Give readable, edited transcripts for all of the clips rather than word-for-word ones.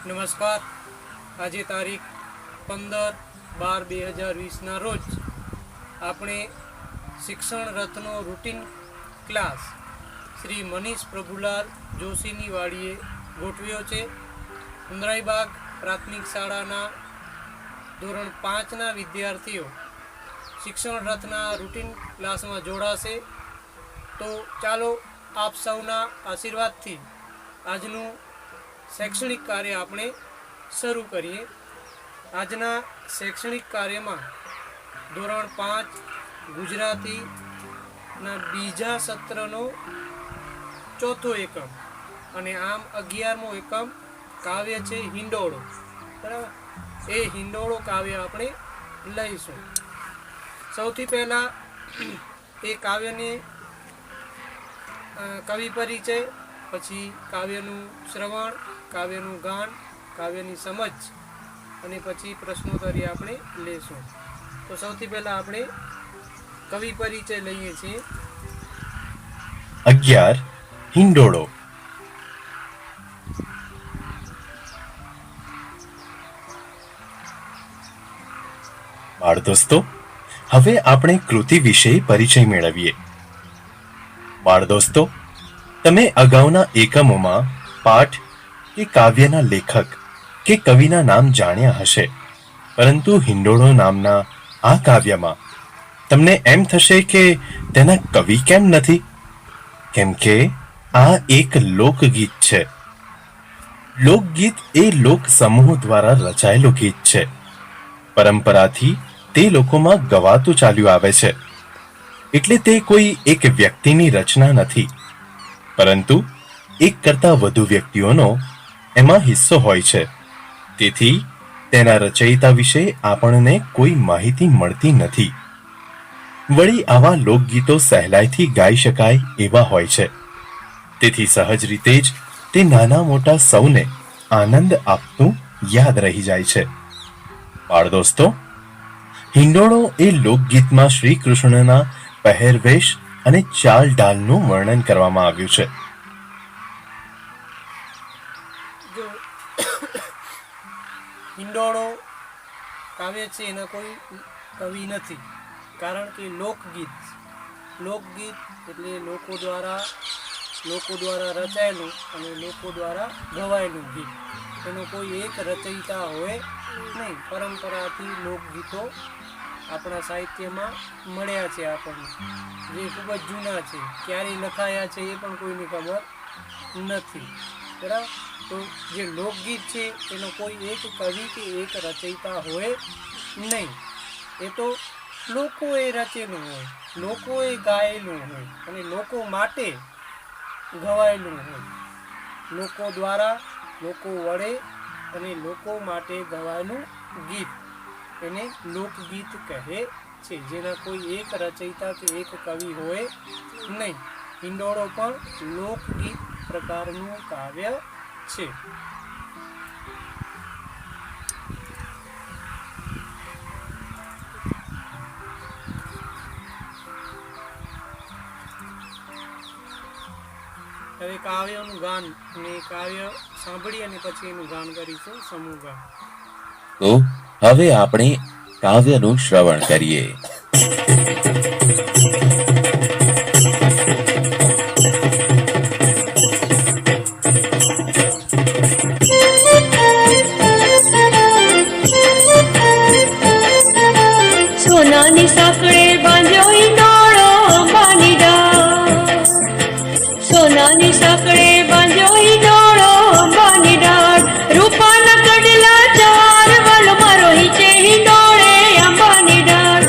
નમસ્કાર. આજે તારીખ 15/12/2020ના રોજ આપણે શિક્ષણ રથનો રૂટીન ક્લાસ શ્રી મનીષ પ્રભુલાલ જોશીની વાડીએ ગોઠવ્યો છે. ઉંદરાઈબાગ પ્રાથમિક શાળાના ધોરણ 5ના વિદ્યાર્થીઓ શિક્ષણ રથના રૂટીન ક્લાસમાં જોડાશે. તો ચાલો આપ સૌના આશીર્વાદથી આજનું શૈક્ષણિક કાર્ય આપણે શરૂ કરીએ. આજના શૈક્ષણિક કાર્યમાં ધોરણ 5 ગુજરાતીના બીજા સત્રનો ચોથો એકમ અને આમ 11મો એકમ કાવ્ય છે હિંડોળો. બરાબર, એ હિંડોળો કાવ્ય આપણે લઈશું. સૌથી પહેલાં એ કાવ્યને કવિ પરિચય, પછી કાવ્યનું શ્રવણ, કાવ્યનું ગાન, કાવ્યની સમજ અને પછી પ્રશ્નોત્તરી આપણે લેશું. તો સૌથી પહેલાં આપણે કવિ પરિચય લઈએ છીએ. 11 હિંડોળો. બાળ દોસ્તો, હવે આપણે કૃતિ વિશે પરિચય મેળવીએ. બાળ દોસ્તો, તમે અગાઉના એકમોમાં પાઠ કે કાવ્યના લેખક કે કવિના નામ જાણ્યા હશે, પરંતુ હિંડોળો નામના આ કાવ્યમાં તમને એમ થશે કે તેના કવિ કેમ નથી? કેમ કે આ એક લોકગીત છે. લોકગીત એ લોક સમૂહ દ્વારા રચાયેલું ગીત છે. પરંપરાથી તે લોકોમાં ગવાતું ચાલ્યું આવે છે. એટલે તે કોઈ એક વ્યક્તિની રચના નથી, પરંતુ એક કરતાં વધુ વ્યક્તિઓનો એમાં હિસ્સો હોય છે. તેથી તેના રચયિતા વિશે આપણને કોઈ માહિતી મળતી નથી. વળી આવા લોકગીતો સહેલાઈથી ગાઈ શકાય એવા હોય છે. તેથી સહજ રીતે જ તે નાના મોટા સૌને આનંદ આપતું યાદ રહી જાય છે. બાળ દોસ્તો, હિંડોળો એ લોકગીતમાં શ્રી કૃષ્ણના પહેરવેશ અને ચાલ ઢાલનું વર્ણન કરવામાં આવ્યું છે. જો હિંડોળો કાવ્ય છે એના કોઈ કવિ નથી, કારણ કે લોકગીત એટલે લોકો દ્વારા રચાયેલું અને લોકો દ્વારા ગવાયેલું ગીત. એનો કોઈ એક રચયિતા હોય નહીં. પરંપરાથી લોકગીતો આપણા સાહિત્યમાં મળ્યા છે આપણને, જે ખૂબ જ જૂના છે. ક્યારે લખાયા છે એ પણ કોઈને ખબર નથી. બરાબર, તો જે લોકગીત છે એનો કોઈ એક કવિ કે એક રચયિતા હોય નહીં. એ તો લોકોએ રચેલું હોય, લોકોએ ગાયેલું હોય અને લોકો માટે ગવાયેલું હોય. લોકો દ્વારા, લોકો વડે અને લોકો માટે ગવાયેલું ગીત એને લોકગીત કહે છે, જેના કોઈ એક રચયિતા કે એક કવિ હોય નહીં. હિંડોળો પણ લોકગીત પ્રકારનું કાવ્ય છે. હવે કાવ્યનું ગાન અને કાવ્ય સાંભળી અને પછી એનું ગાન કરીશું, સમૂહ ગાન. તો હવે આપણે કાવ્યનું શ્રવણ કરીએ. સોનાની સાંકળે બાંધ્યો હિંડોળો અંબાની ડાળ. સોનાની સાંકળે બાંધ્યો હિંડોળો અંબાની ડાળ. રૂપાના કડલા ચાર વલ મારો હિંચે હિંડોળે અંબાની ડાળ.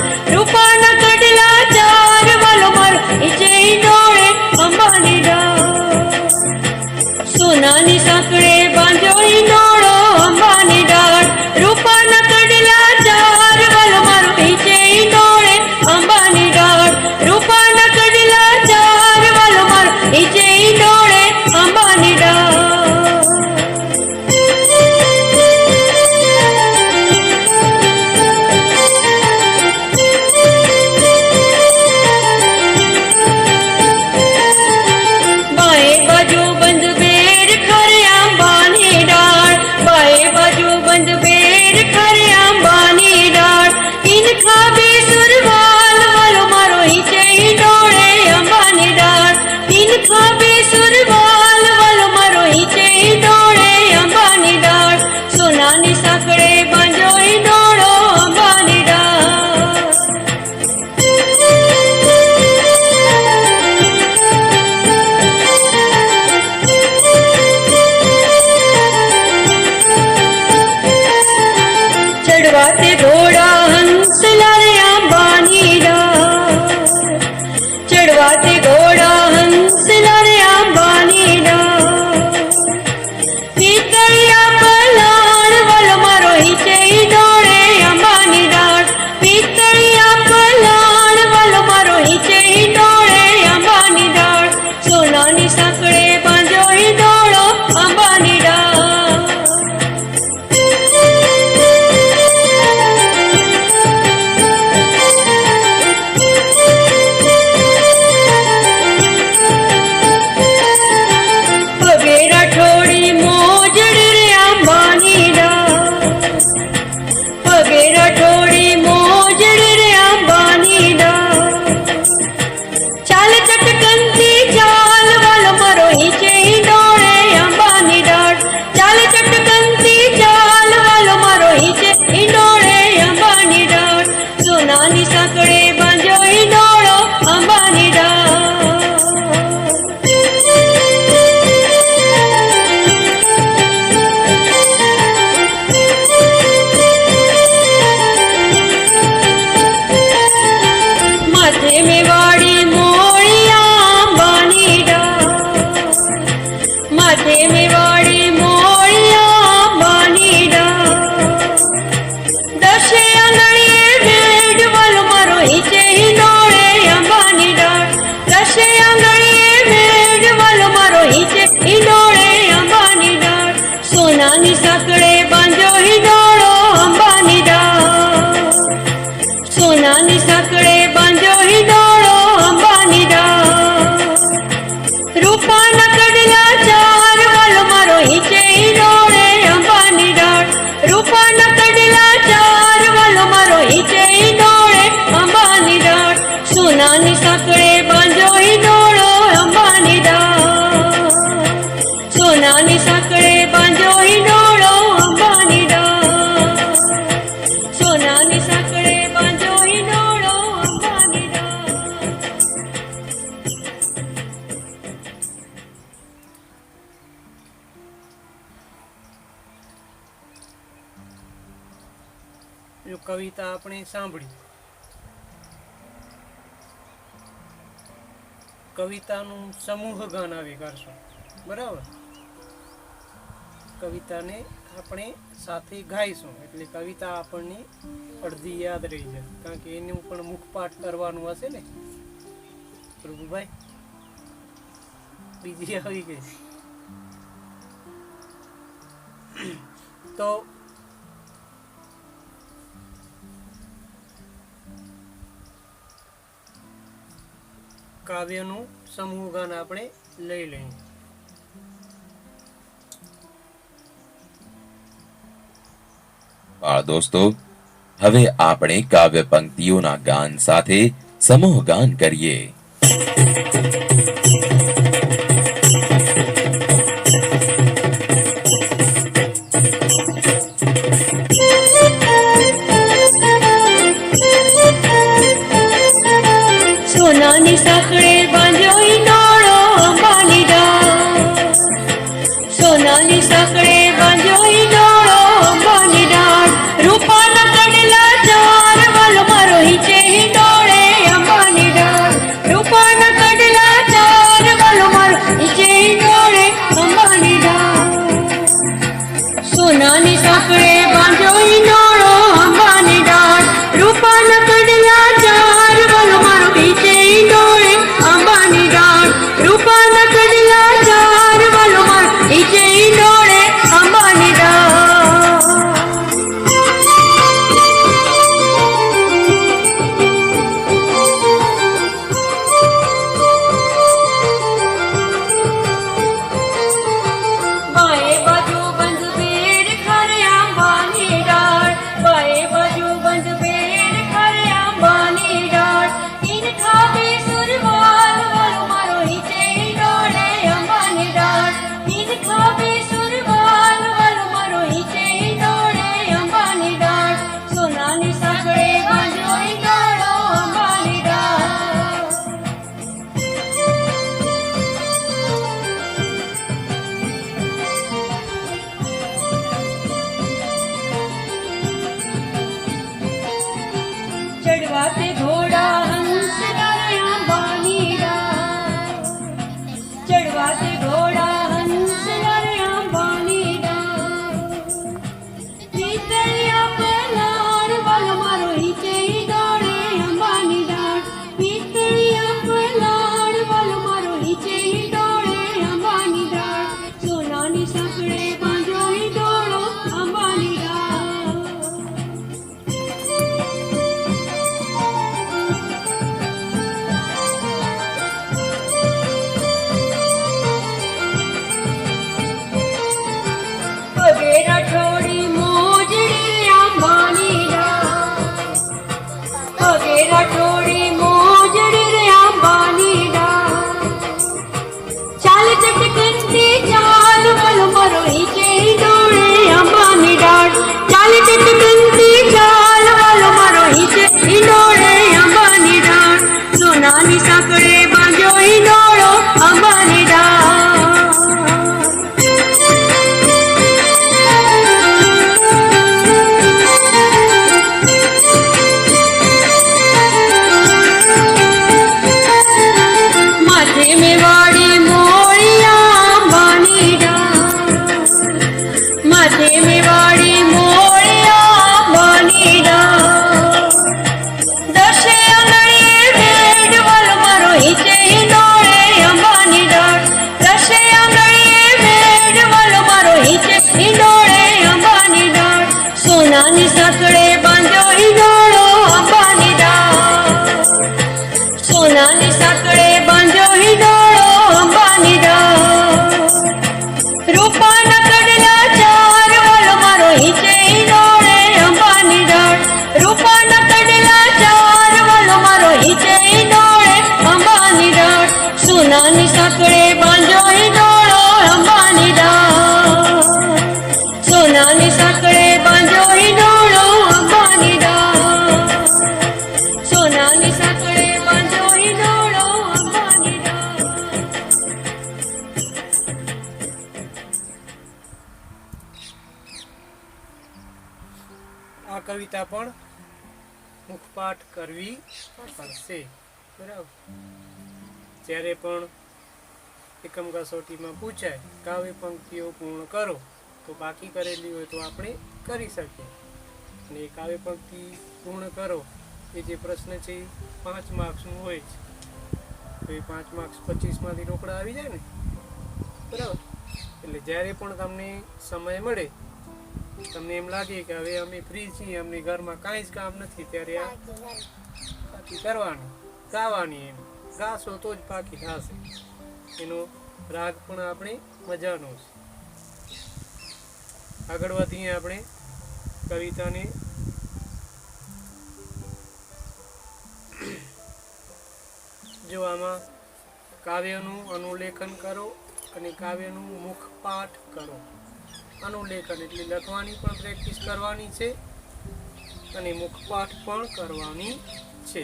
ચડવાતે ઘોડા હંસલા રે આંબાની ડાળ, ચડવાતે ઘોડા હંસલા રે આંબાની ડાળ, પિતળિયા પલાણ વલ મારો હિચે ડોળે આંબાની ડાળ, પિતળિયા પલાણ વલ મારો હિચે ડોળે આંબાની ડાળ, સોનાની સાંકળે બાંધ્યો ડોળો આંબાની ડાળ. પગે રાઠોડી મોજડી રે આંબાની ડાળ, પગે રાઠોડી મોજડી રે આંબાની ડાળ, ચાલ ચટકનથી ચાલ વાલ મારો હિચે ડોળે આંબાની ડાળ, ચાલ ચટકનથી ચાલ વાલ મારો હિચે ડોળે આંબાની ડાળ, સોનાની સાંકળે બાંધ્યો ડોળો આંબાની ડાળ. માથે મેવાડી મોળિયા આંબાની ડાળ, માથે મેવાડી મોળિયા આંબાની ડાળ, દશે આંગળીએ વેડ વલ મારો હિચે ડોળે આંબાની ડાળ, દશે આંગળીએ વેડ વલ મારો હિચે ડોળે આંબાની ડાળ, સોનાની સાંકળે બાંધ્યો ડોળો આંબાની ડાળ, સોનાની સાંકળે બાંધ્યો ડોળો આંબાની ડાળ, રૂપાના કડલા ચાર વાલ મારો હિચે ડોળે આંબાની ડાળ, રૂપાના કડલા ચાર વાલ મારો હિચે ડોળે આંબાની ડાળ, સોનાની સાંકળે બાંધ્યો ડોળો આંબાની ડાળ, સોનાની સાંકળે બાંધ્યો ડોળો આંબાની ડાળ, સોનાની સાંકળે બાંધ્યો ડોળો આંબાની ડાળ. જો કવિતા આપણે સાંભળી, કવિતાનું સમૂહ ગાન આવી કરશું, બરાબર? કવિતાને આપણે સાથે ગાઈશું એટલે કવિતા આપણને અડધી યાદ રહી જાય, કારણ કે એનું પણ મુખપાઠ કરવાનું હશે ને પ્રભુભાઈ. બીજી આવી ગઈ તો કાવ્યનું સમૂહ ગાન આપણે લઈ લઈએ. બાળ દોસ્તો, હવે આપણે કાવ્ય પંક્તિઓના ગાન સાથે સમૂહ ગાન કરીએ. સોનાની સાંકળે બાંધ્યો ડોળો આંબાની ડાળ, સોનાની સાંકળે બાંધ્યો ડોળો આંબાની ડાળ, રૂપાના કડલા ચાર વાલ મારો હિચે ડોળે આંબાની ડાળ, રૂપાના કડલા चढ़वाते घोड़ा हंस डाले अंबानी डाल, चढ़वाते घोड़ा हंस डाले अंबानी डाल, पीतलिया पलाड़ वाल मारो हीचे ही दौड़े अंबानी डाल, पीतलिया पलाड़ वाल मारो हीचे ही दौड़े अंबानी डाल, सोनानी साकड़े बांधो ही दौड़ो अंबानी डाल। પગેરા ઠોડી મોજડી અંબાની ડા, પગેરા ઠોડી મોજડી રે અંબાની ડા, ચાલ ચટકંતી ચાલ વલ મારો હીચે ડોળે અંબાની ડાળ, ચાલ ચટકંતી ચાલ વલ મારો હીચે ડોળે અંબાની ડાળ, સોનાની સાંકળે બાંધ્યો ડોળો અંબાની ડાળ। माथे में वाड़ी मोरिया अंबानी डाल, माथे में वाड़ी मोरिया अंबानी डाल, दशे आंगणीए भेड़ वल मारो हीचे डोळे अंबानी डाल, दशे आंगणीए भेड़ वल मारो हीचे डोळे अंबानी डाल, सोनानी साकड़े बांध्यो डोळो अंबानी डाल, सोनानी साकड़े बांध्यो ही डोळो अंबानी डाल, रूपाना कड़ला चार वल मारो हीचे डोळे अंबानी डाल, रूपाना कड़ला चार वल मारो हीचे डोळे अंबानी डाल, सोनानी साकड़े बांध्यो ही डोळो अंबानी डाल, सोनानी साकड़े बांध्यो ही डोळो अंबानी डाल, सोनानी साकड़े बांध्यो ही डोळो अंबानी डाल। આ કવિતા પણ મુખપાઠ કરવી પડશે, બરાબર। જ્યારે પણ એકમ કસોટીમાં પૂછાય કાવ્ય પંક્તિઓ પૂર્ણ કરો, તો બાકી કરેલી હોય તો આપણે કરી શકીએ, અને એ કાવ્ય પંક્તિ પૂર્ણ કરો એ જે પ્રશ્ન છે એ 5 માર્ક્સનું હોય છે, તો એ 5 માર્ક્સ 25માંથી રોકડા આવી જાય ને, બરાબર। એટલે જ્યારે પણ તમને સમય મળે, તમને એમ લાગે કે હવે અમે ફ્રી છીએ, અમને ઘરમાં કાંઈ જ કામ નથી, ત્યારે આ પાકી કરવાની, ગાવાની, એમ ગાશો તો જ પાકી થશે, એનો રાગ પણ આપણે મજાનો છે। આગળ વધીએ આપણે કવિતાને। જો આમાં કાવ્યનું અનુલેખન કરો અને કાવ્યનું મુખપાઠ કરો। અનુલેખન એટલે લખવાની પણ પ્રેક્ટિસ કરવાની છે અને મુખપાઠ પણ કરવાની છે।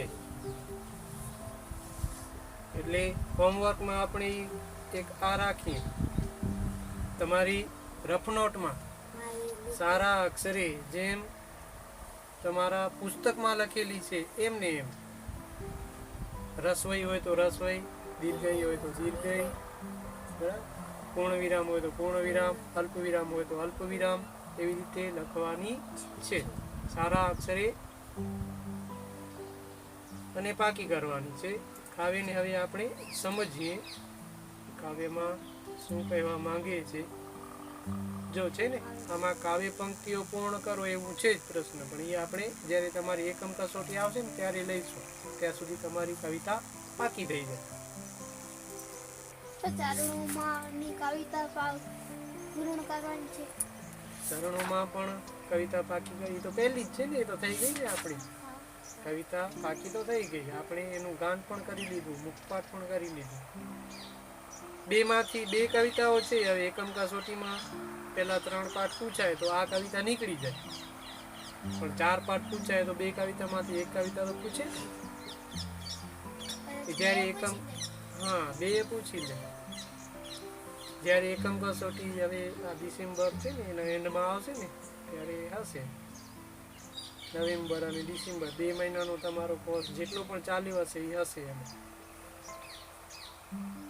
એટલે હોમવર્કમાં આપણે એક આ રાખીએ, તમારી રફ નોટમાં સારા અક્ષરે જેમ તમારા પુસ્તકમાં લખેલી છે એમને એમ, રસવઈ હોય તો રસવઈ, દીર્ઘઈ હોય તો દીર્ઘઈ, બરાબર, પૂર્ણ વિરામ હોય તો પૂર્ણ વિરામ, અલ્પ વિરામ હોય તો અલ્પ વિરામ, એવી રીતે લખવાની છે સારા અક્ષરે અને પાકી કરવાની છે। કાવ્યને હવે આપણે સમજીએ, કાવ્યમાં શું કહેવા માંગે છે। જો છે ને આમાં કાવ્ય પંક્તિઓ પૂર્ણ કરો એવું છે જ પ્રશ્ન, પણ એ આપણે જ્યારે તમારી એકમ કસોટી આવશે ને ત્યારે લઈશું, ત્યાં સુધી તમારી કવિતા પાકી થઈ જાય। ચરણોમાંની કવિતા પૂર્ણ કરવાની છે। ચરણોમાં પણ કવિતા પાકી ગઈ તો પહેલી જ છે ને, એ તો થઈ ગઈ ને આપણી કવિતા પાકી તો થઈ ગઈ, આપણે એનું ગાન પણ કરી લીધું, મુખપાઠ પણ કરી લીધું। 2 માંથી 2 કવિતાઓ છે। હવે એકમ કસોટીમાં પહેલા 3 પાઠ પૂછાય તો આ કવિતા નીકળી જાય, પણ 4 પાઠ પૂછાય તો 2 કવિતામાંથી 1 કવિતા તો પૂછે, જ્યારે એકમ હા 2 પૂછી લે, જ્યારે એકમ કસોટી હવે આ ડિસેમ્બર છે ને એના એન્ડમાં આવશે ને ત્યારે હશે, નવેમ્બર અને ડિસેમ્બર 2 મહિનાનો તમારો કોર્સ જેટલો પણ ચાલ્યો હશે એ હશે એમાં.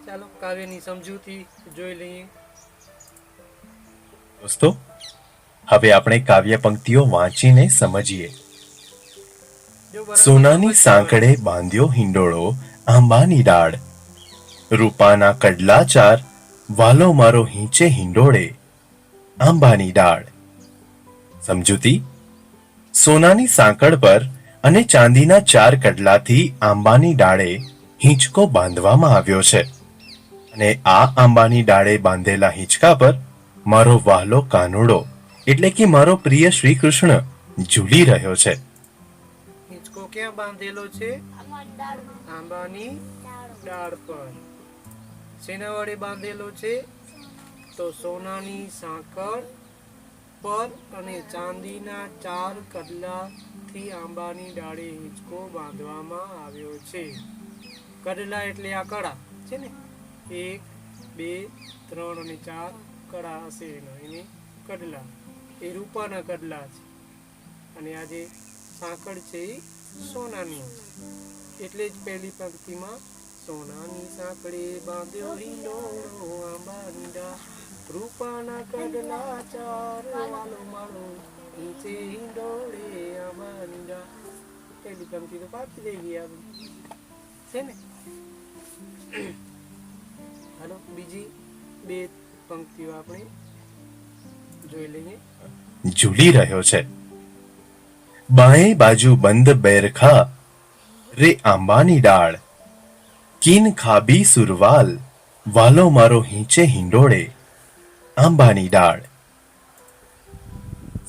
ચાલો કાવ્યની સમજૂતી જોઈ લઈએ. દોસ્તો, હવે આપણે કાવ્ય પંક્તિઓ વાંચીને સમજીએ. જો બરાબર સોનાની સમજતા સાંકળે બાંધ્યો હિંડોળો આંબાની ડાળ, રૂપાના કડલા ચાર વાલો મારો હીંચે હિંડોળે આંબાની ડાળ. સમજૂતી: સોનાની સાંકળ પર અને ચાંદીના 4 કડલાથી આંબાની ડાળે હિંચકો બાંધવામાં આવ્યો છે અને આ આંબાની ડાળે બાંધેલા હિંચકા પર મારો વહાલો કાનુડો એટલે કે મારો પ્રિય શ્રી કૃષ્ણ ઝૂલી રહ્યો છે. હિંચકો ક્યાં બાંધેલો છે? આમાં દાળમાં આંબાની દાળ ડાળ પર. શેના વડે બાંધેલો છે? તો સોનાની સાંકળ પર અને ચાંદીના 4 કડલાથી આંબાની ડાળે હિંચકો બાંધવામાં આવ્યો છે. કડલા એટલે આ કડા છે ને, 1 2 3 અને 4 કડા હશે એને કડલા, એ રૂપાના કડલા છે. અને આ જે સાંકળ છે એ સોનાની છે. એટલે જ પહેલી પંક્તિમાં સોનાની સાંકળે બાંધ્યો હિંડોળો આંબાની ડાળ, રૂપાના કડલા 4 વાલો માળો નીચે હિંડોળે આંબાની ડાળ. પહેલી પંક્તિ તો પાકી થઈ ગઈ આપણી છે ને. હાલો બીજી 2 પંક્તિઓ આપણે જોઈ લઈએ. ઝૂલી રહ્યો છે. બાએ બાજુ બંધ બેરખા રે આંબાની ડાળ, કીન ખાબી સુરવાલ વાલો મારો હીંચે હિંડોળે આંબાની ડાળ.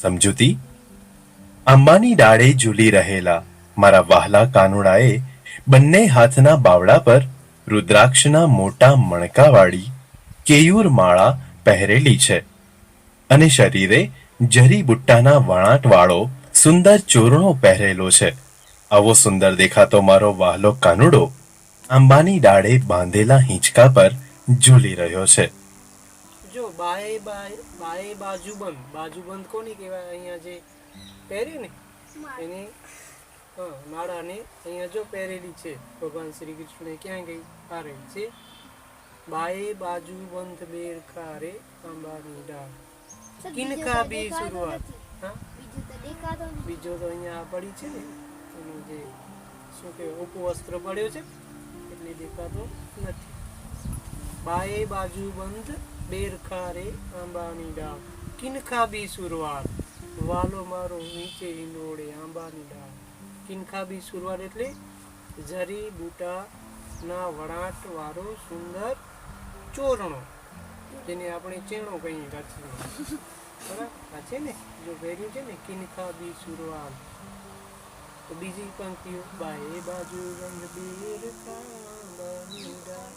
સમજૂતી: આંબાની ડાળે ઝૂલી રહેલા મારા વહાલા કાનુડાએ બંને હાથના બાવડા પર રુદ્રાક્ષના મોટા મણકાવાળી કેયુર માળા પહેરેલી છે અને શરીરે જરીબુટ્ટાના વણાટવાળો સુંદર ચોરણો પહેરેલો છે. આવો સુંદર દેખાતો મારો વહાલો કાનુડો આંબાની ડાળે બાંધેલા હિંચકા પર ઝૂલી રહ્યો છે. જો બાએ બાજુબંધ, બાજુબંધ કોની કહેવાય? અહીંયા જે પહેરે ને એને માળાને અહીંયા જો પહેરેલી છે ભગવાન શ્રી કૃષ્ણે. ક્યાં ગઈ? પારે છે. બાએ બાજુબંધ બેરખા રે આંબાની ડાળ, કિનકા બી શરૂઆત. હા, બીજું તો દેખાતો નથી. બીજો તો અહીંયા પડી છે ને એનું જે શું કહેવાય ઉપવસ્ત્ર પડ્યો છે એટલે દેખાતો નથી. બાએ બાજુબંધ બેરખા રે આંબાની ડાળ, કિનખા બી સુરવાલ વાલો મારો નીચે હિંડોળે આંબાની ડાળ. કિનખા બી સુરવાલ એટલે જરી બૂટાના વણાટ વાળો સુંદર ચોરણો, જેને આપણે ચેણો કહીએ કાચી. બરાબર આ છે ને જો પહેર્યું છે ને કિનખા બી સુરવાલ. તો બીજી પંક્તિઓ બાએ બાજુ બંધ બેરખા આંબાની ડાળ,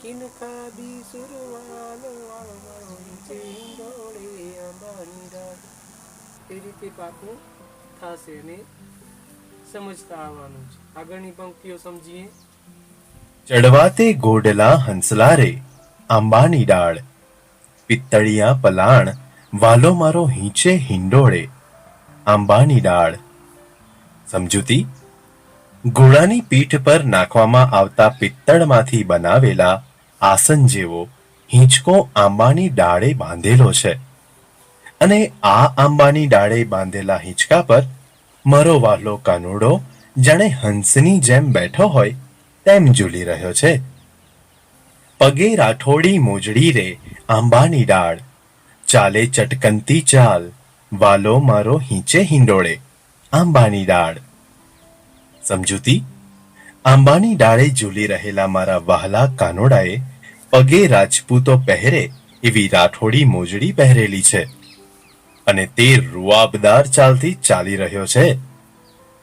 કિનખા બી સુરવાલ વાળો મારો નીચે હિંડોળે આંબાની ડાળ. એ રીતે પાકું થશે અને સમજતા આવવાનું છે. આગળની પંક્તિઓ સમજીએ. ચડવાતે ગોડલા હંસલા રે આંબાની ડાળ, પિત્તળિયા પલાણ વાલો મારો હીંચે હિંડોળે આંબાની ડાળ. સમજૂતી: ઘોડાની પીઠ પર નાખવામાં આવતા પિત્તળમાંથી બનાવેલા આસન જેવો હિંચકો આંબાની ડાળે બાંધેલો છે અને આ આંબાની ડાળે બાંધેલા હિંચકા પર મારો વહાલો કાનુડો જાણે હંસની જેમ બેઠો હોય તેમ ઝૂલી રહ્યો છે. પગે રાઠોડી મોજડી રે આંબાની ડાળ, ચાલે ચટકનતી ચાલ વાલો મારો હીંચે હિંડોળે આંબાની ડાળ. સમજૂતી: આંબાની ડાળે ઝૂલી રહેલા મારા વહાલા કાનુડાએ પગે રાજપૂતો પહેરે એવી રાઠોડી મોજડી પહેરેલી છે અને તે રૂઆબદાર ચાલથી ચાલી રહ્યો છે.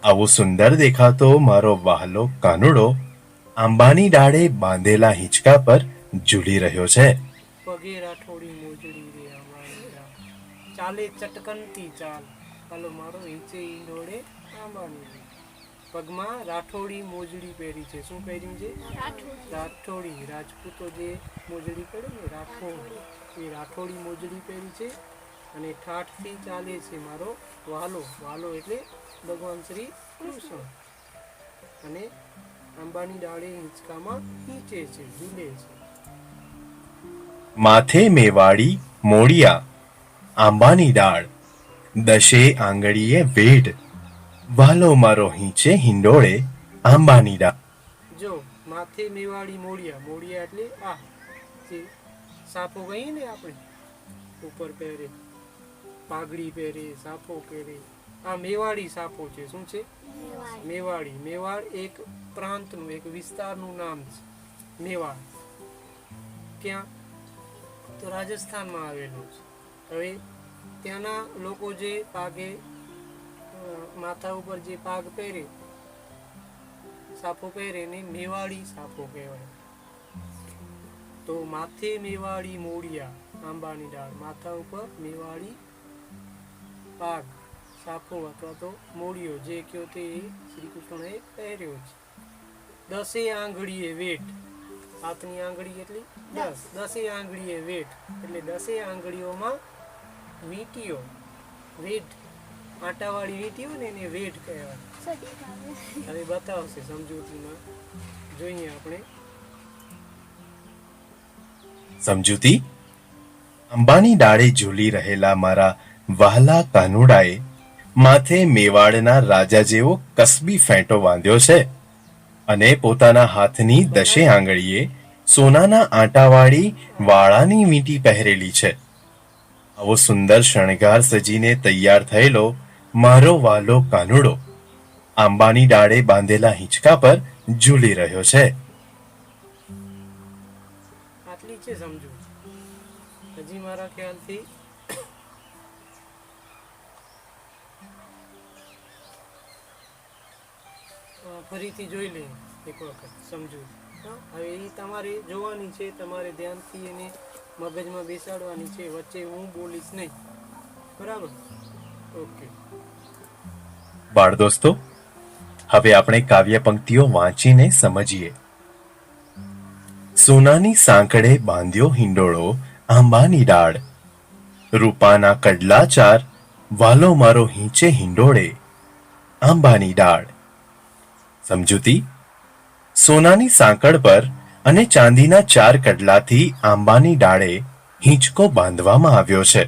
આવો સુંદર દેખાતો મારો વહાલો કાનુડો આંબાની ડાળે બાંધેલા હિંચકા પર ઝૂલી રહ્યો છે. પગે રાઠોડી મોજડી રે આંબાની ડાળ, ચાલે ચટકનતી ચાલ હાલો મારો નીચે હિંડોળે આંબાની ડાળ. પગમાં રાઠોડી મોજડી પહેરી છે. શું પહેર્યું છે? રાઠોડી. રાજપૂતો જે મોજડી પહેરે ને રાઠોડ, એ રાઠોડી મોજડી પહેરી છે અને ઠાઠથી ચાલે છે મારો વાલો. વાલો એટલે ભગવાન શ્રી કૃષ્ણ. અને આંબાની ડાળે હિંચકામાં હીંચે છે, ઝૂલે છે. માથે મેવાડી મોડિયા આંબાની ડાળ, દશે આંગળીએ વેઢ, વાલો મારો હીંચે હિંડોળે આંબાની ડાળ. જો માથે મેવાડી મોડિયા, મોડિયા એટલે આ જે સાફો કહીએ ને આપણે, ઉપર પહેરે, પાઘડી પહેરે, સાફો પહેરે, આ મેવાડી સાફો છે. શું છે? મેવાડ. મેવાડી. મેવાડ એક પ્રાંતનું, એક વિસ્તારનું નામ છે, મેવાડ. ક્યાં? તો રાજસ્થાનમાં આવેલું છે. હવે ત્યાંના લોકો જે પાગે માથા ઉપર જે પાગ પહેરે, સાફો પહેરે ને મેવાડી સાફો કહેવાય. તો માથે મેવાડી મોડિયા આંબાની ડાળ, માથા ઉપર મેવાડી પાગ, સાફો અથવા તો મોડિયો જે કયો તે શ્રી કૃષ્ણએ પહેર્યો છે. દસે આંગળીએ વેઠ, હાથની આંગળી એટલી 10, દસે આંગળીએ વેઠ એટલે દસે આંગળીઓમાં વીંટીઓ. વેઠ આટાવાળી વીંટી હોય ને એને વેઠ કહેવાય. સદી ખાવે. હવે બતાવશે સમજૂતીમાં, જોઈએ આપણે. સમજૂતી. અંબાની ડાળે ઝૂલી રહેલા મારા વહાલા કાનુડાએ માથે મેવાડના રાજા જેવો કસબી ફેંટો બાંધ્યો છે અને પોતાના હાથની દશે આંગળીએ સોનાના આંટાવાળી વાળાની વીંટી પહેરેલી છે. આવો સુંદર શણગાર સજીને તૈયાર થયેલો મારો વહાલો કાનુડો આંબાની ડાળે બાંધેલા હિંચકા પર ઝૂલી રહ્યો છે. આટલી છે સમજૂતી. હજી મારા ખ્યાલથી ફરીથી જોઈ લઈએ એક વખત સમજૂતી. હવે એ તમારે જોવાની છે, તમારે ધ્યાનથી એને મગજમાં બેસાડવાની છે. વચ્ચે હું બોલીશ નહીં, બરાબર? ઓકે. બાળ દોસ્તો, હવે આપણે કાવ્ય પંક્તિઓ વાંચીને સમજીએ. સોનાની સાંકળે બાંધ્યો હિંડોળો આંબાની ડાળ, રૂપાના કડલા ચાર, વાલો મારો હીંચે હિંડોળે આંબાની ડાળ. સમજૂતી. સોનાની સાંકળ પર અને ચાંદીના 4 કડલાથી આંબાની ડાળે હિંચકો બાંધવામાં આવ્યો છે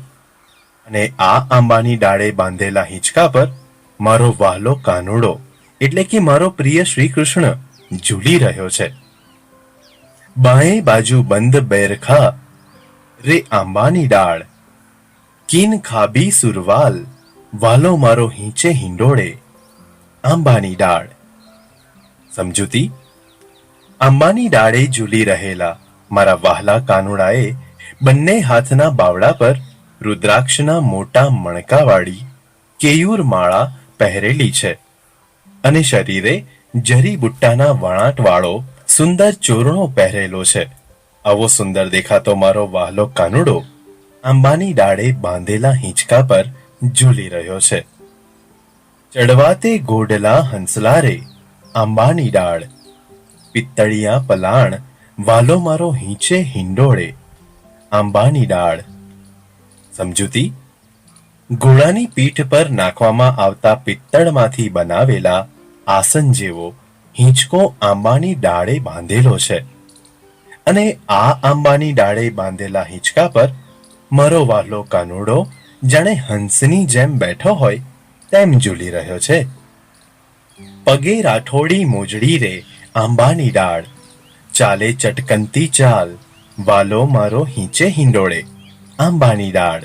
અને આ આંબાની ડાળે બાંધેલા હિંચકા પર મારો વહાલો કાનુડો એટલે કે મારો પ્રિય શ્રી કૃષ્ણ ઝૂલી રહ્યો છે. બાએ બાજુ બંધ બેરખા રે આંબાની ડાળ, કીન ખાબી સુરવાલ, વાલો મારો હીંચે હિંડોળે આંબાની ડાળ. સમજૂતી. આંબાની ડાળે ઝૂલી રહેલા મારા વહાલા કાનુડાએ બંને હાથના બાવડા પર રુદ્રાક્ષના મોટા મણકાવાળી કેયુર માળા પહેરેલી છે અને શરીરે જરી બુટ્ટાના વણાટવાળો સુંદર ચોરણો પહેરેલો છે. આવો સુંદર દેખાતો મારો વહાલો કાનુડો આંબાની ડાળે બાંધેલા હિંચકા પર ઝૂલી રહ્યો છે. ચડવાતે ગોડલા હંસલારે આંબાની ડાળ, પિત્તળિયા પલાણ, વાલો મારો હીંચે હિંડોળે આંબાની ડાળ. સમજૂતી. ઘોડાની પીઠ પર નાખવામાં આવતા પિત્તળમાંથી બનાવેલા આસન જેવો હિંચકો આંબાની ડાળે બાંધેલો છે અને આ આંબાની ડાળે બાંધેલા હિંચકા પર મારો વહાલો કાનુડો જાણે હંસની જેમ બેઠો હોય તેમ ઝૂલી રહ્યો છે. પગે રાઠોડી મોજડી રે આંબાની ડાળ, ચાલે ચટકનતી ચાલ, વાલો મારો હીંચે હિંડોળે આંબાની ડાળ.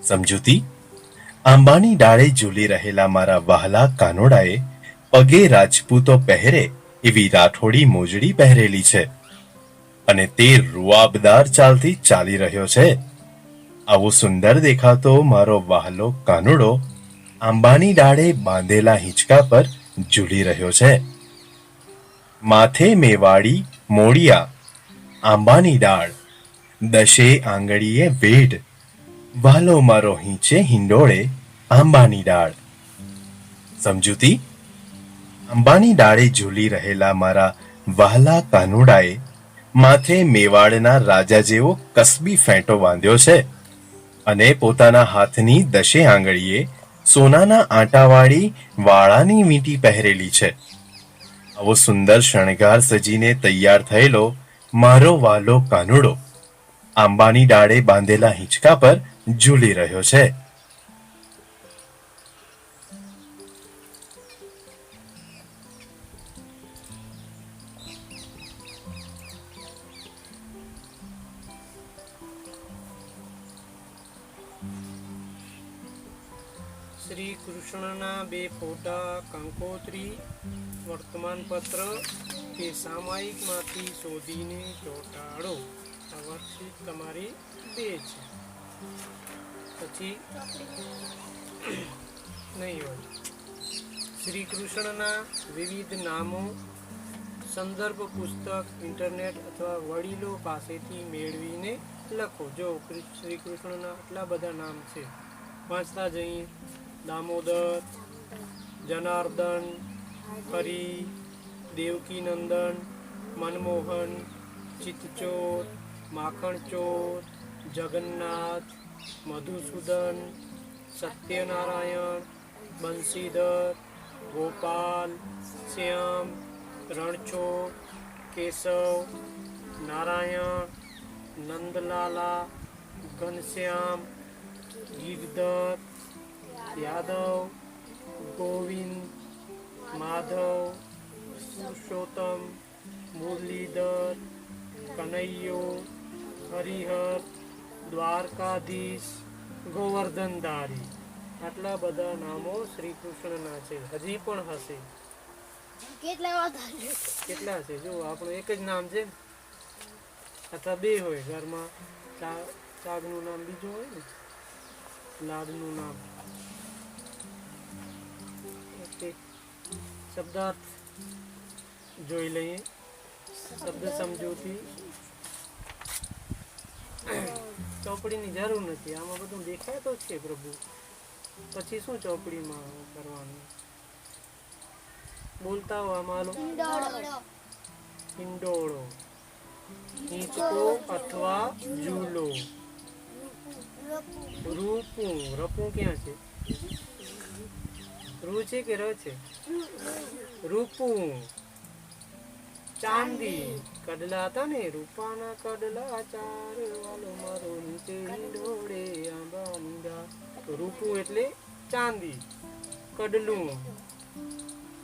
સમજૂતી. આંબાની ડાળે ઝૂલી રહેલા મારા વહાલા કાનુડાએ પગે રાજપૂતો પહેરે એવી રાઠોડી મોજડી પહેરેલી છે અને તે રૂઆબદાર ચાલથી ચાલી રહ્યો છે. આવો સુંદર દેખાતો મારો વહાલો કાનુડો આંબાની ડાળે બાંધેલા હિંચકા પર ઝૂલી રહ્યો છે. માથે મેવાડી મોડિયા આંબાની ડાળ, દશે આંગળીએ વેઢ, વાલો મારો હીંચે હિંડોળે આંબાની ડાળ. સમજૂતી. આંબાની ડાળે ઝૂલી રહેલા મારા વહાલા કાનુડાએ માથે મેવાડના રાજા જેવો કસબી ફેંટો બાંધ્યો છે અને પોતાના હાથની દશે આંગળીએ સોનાના આંટાવાળી વાળાની વીંટી પહેરેલી છે. આવો સુંદર શણગાર સજીને તૈયાર થયેલો મારો વાલો કાનુડો આંબાની ડાળે બાંધેલા હિંચકા પર ઝૂલી રહ્યો છે. શ્રી કૃષ્ણના બે ફોટા, કંકોત્રી, વર્તમાનપત્ર કે સામાયિકમાંથી શોધીને ચોંટાડો. આ વર્કશીટ તમારી 2 છે. પછી નહીં હોય. શ્રી કૃષ્ણના વિવિધ નામો સંદર્ભ પુસ્તક, ઇન્ટરનેટ અથવા વડીલો પાસેથી મેળવીને લખો. જો શ્રી કૃષ્ણના આટલા બધા નામ છે, વાંચતા જઈએ. દામોદર, જનાર્દન, હરિ, દેવકીનંદન, મનમોહન, ચિત્તચોર, માખણચોર, જગન્નાથ, મધુસૂદન, સત્યનારાયણ, બંસીધર, ગોપાલ, શ્યામ, રણછોડ, કેશવ, નારાયણ, નંદલાલા, ઘનશ્યામ, ગિરધર, યાદવ, ગોવિંદ, માધવ, પુરુષોત્તમ, મુરલીધર, કનૈયો, હરિહર, દ્વારકાધીશ, ગોવર્ધનધારી. આટલા બધા નામો શ્રી કૃષ્ણના છે. હજી પણ હશે. કેટલા છે? જો આપણું એક જ નામ છે અથવા 2 હોય ઘરમાં. ચાગનું નામ બીજું હોય ને, લાડનું નામ. ઓકે, શબ્દાર્થ જોઈ લઈએ. શબ્દ સમજૂતી ચોપડીની જરૂર નથી, આમાં બધું દેખાય તો છે પ્રભુ. પછી શું ચોપડીમાં કરવાનું? બોલતા હો આમાં. હિંડોળો, હિંચકો અથવા ઝૂલો. રૂપું, રપું ક્યાં છે? રૂ છે કે ર છે? રૂપું. ચાંદી, કડલા હતા ને, રૂપાના કડલા ચાર વાલો મારો નીચે હિંડોળે આંબાની ડાળ. તો રૂપું એટલે ચાંદી. કડલું,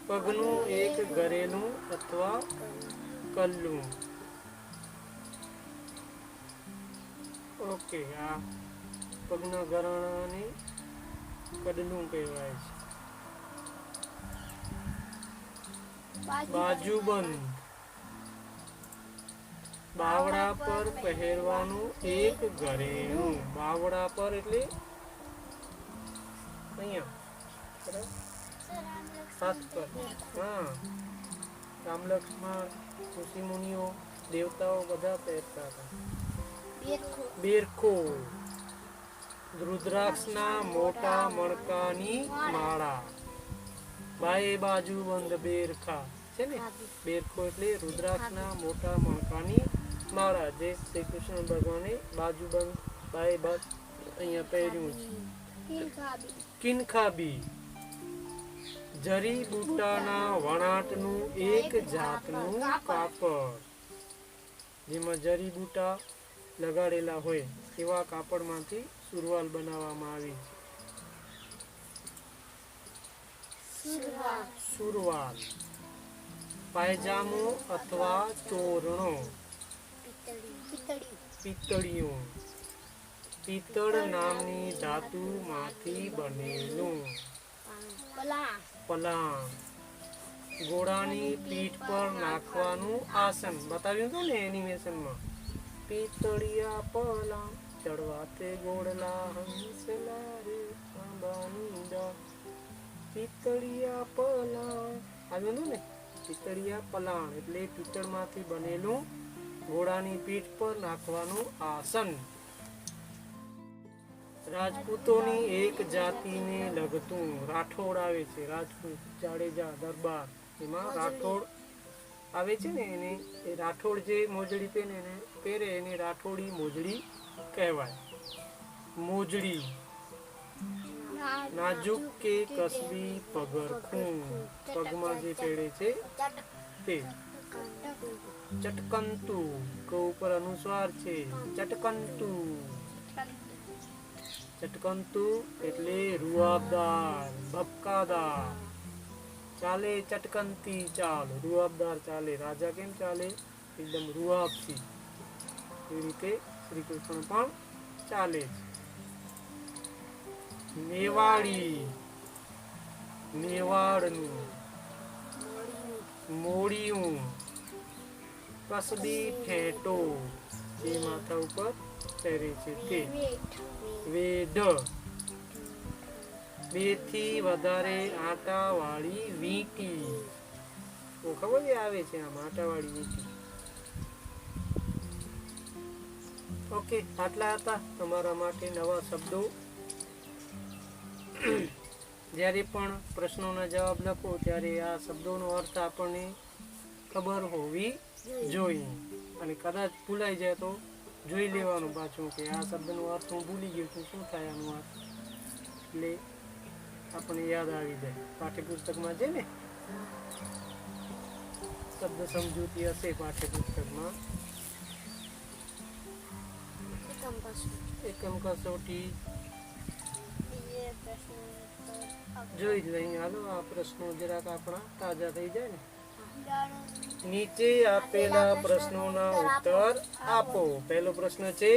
પગનું એક ઘરેલું અથવા કલ્લું. ઓકે, આ પગના ગરાણાને કડલું કહેવાય છે. બાજુબંધ, બાવડા પર પહેરવાનું એક ઘરેણું. બાવડા પર એટલે અહીંયા હાથ પર. હા, રામ લક્ષ્મણ, ઋષિ મુનિઓ, દેવતાઓ બધા પહેરતા હતા. બેરખો, રુદ્રાક્ષના મોટા મણકાની માળા. બાએ બાજુ બંધ બેરખા છે ને. બેરખો એટલે રુદ્રાક્ષના મોટા મણકાની માળા, જે શ્રી કૃષ્ણ ભગવાને બાજુબંધ બાએ બાજુ અહીંયા પહેર્યું છે. કિનખાબી, જરી બૂટાના વણાટનું એક જાતનું કાપડ. જેમાં જરી બૂટા લગાડેલા હોય એવા કાપડમાંથી સુરવાલ બનાવવામાં આવી છે. સુરવાલ, પાયજામો અથવા ચોરણો. પિત્તળિયું, પિત્તળ નામની ધાતુમાંથી બનેલું. પલાંગ, ઘોડાની પીઠ પર નાખવાનું આસન. બતાવ્યું હતું ને એનિમેશનમાં. પિત્તળિયા પલાંગ, ચડવા તે ઘોડલા હંસલા રે આંબાની ડાળ. પિત્તળિયા પલાંગ આવ્યું હતું ને. પિત્તળિયા પલાંગ એટલે પિત્તળમાંથી બનેલું ઘોડાની પીઠ પર નાખવાનું આસન. રાજપૂતોની એક જાતિને લગતું. રાઠોડ આવે છે. રાજપૂત, જાડેજા, દરબાર, એમાં રાઠોડ આવે છે ને. એને એ રાઠોડ જે મોજડી પહેરે એને રાઠોડી મોજડી કહેવાય. મોજડી, નાજુક કે કસબી પગરખું, પગમાં જે પહેરે છે તે. ચટકંતુ, ક ઉપર અનુસ્વાર છે, ચટકંતુ. ચટકંતુ એટલે રૂઆબદાર, ભપકાદાર. ચાલે ચટકંતી ચાલ, રૂઆબદાર ચાલે. રાજા કેમ ચાલે? એકદમ રૂઆબથી. એ રીતે શ્રી કૃષ્ણ પણ ચાલે છે. મેવાડી, મેવાડનું. મોડિયું, કસબી ઠેટો, જે માથા ઉપર પહેરે છે તે. વેઢ, બે થી વધારે આટા વાળી વીંટી. તો ખબર છે આવે છે આમ આટા વાળી વીંટી. ઓકે, આટલા હતા તમારા માટે નવા શબ્દો. જ્યારે પણ પ્રશ્નોના જવાબ લખો ત્યારે આ શબ્દોનો અર્થ આપણને ખબર હોવી જોઈએ. અને કદાચ ભૂલાઈ જાય તો જોઈ લેવાનું પાછું કે આ શબ્દનો અર્થ હું ભૂલી ગયો છું, શું થાય આનો અર્થ. એટલે આપણને યાદ આવી જાય. પાઠ્યપુસ્તકમાં છે ને શબ્દ સમજૂતી હશે પાઠ્યપુસ્તકમાં. એકમ કસોટી જોઈ જ લઈએ. હાલો, આ પ્રશ્નો જરાક આપણા તાજા થઈ જાય ને. નીચે આપેલા પ્રશ્નોના ઉત્તર આપો. પહેલો પ્રશ્ન છે,